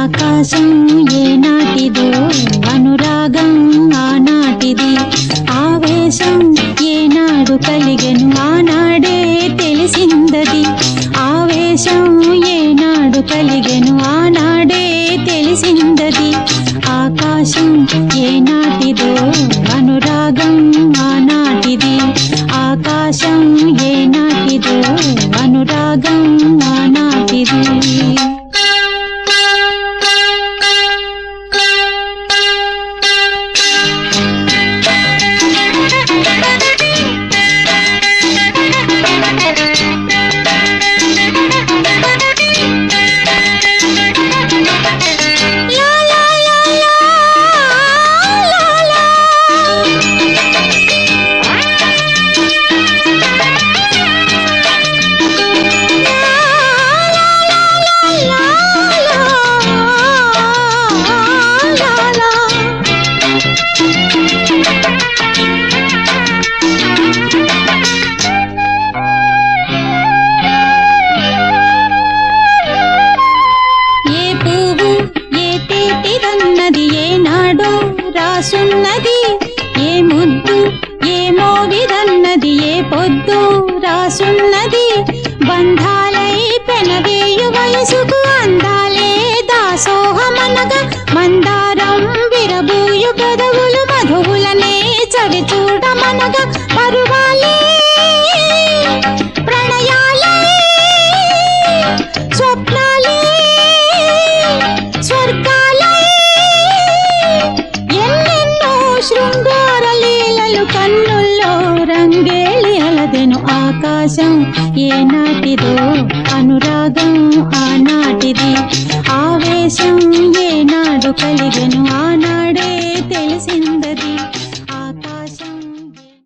ఆకాశం ఏనాటిదో అనురాగం ఆనాటిది ఆవేశం ఏనాడు కలిగెను ఆనాడే తెలిసిందది ఆవేశం ఏనాడు కలిగెను ఆనాడే తెలిసిందది ఆకాశం ఏనాటిదో అనురాగం ఆనాటిది ఆకాశం ఏనాటిదో అనురాగం ఆనాటిది రాసున్నది ఏ ముద్దు ఏ మోవిదన్నది ఏ పొద్దు రాసున్నది బంధాలై పెనవేయు వయసుకు అందాలే దాసోహమనగా మందారం విరబూయు గదవులు మధువులనే చవి చూడమనగా పరువాలే ప్రణయాలే స్వప్నాలే స్వర్గాలే శృంగార లీలలు కన్నుల్లో రంగేళి అలదెను ఆకాశం ఏనాటిదో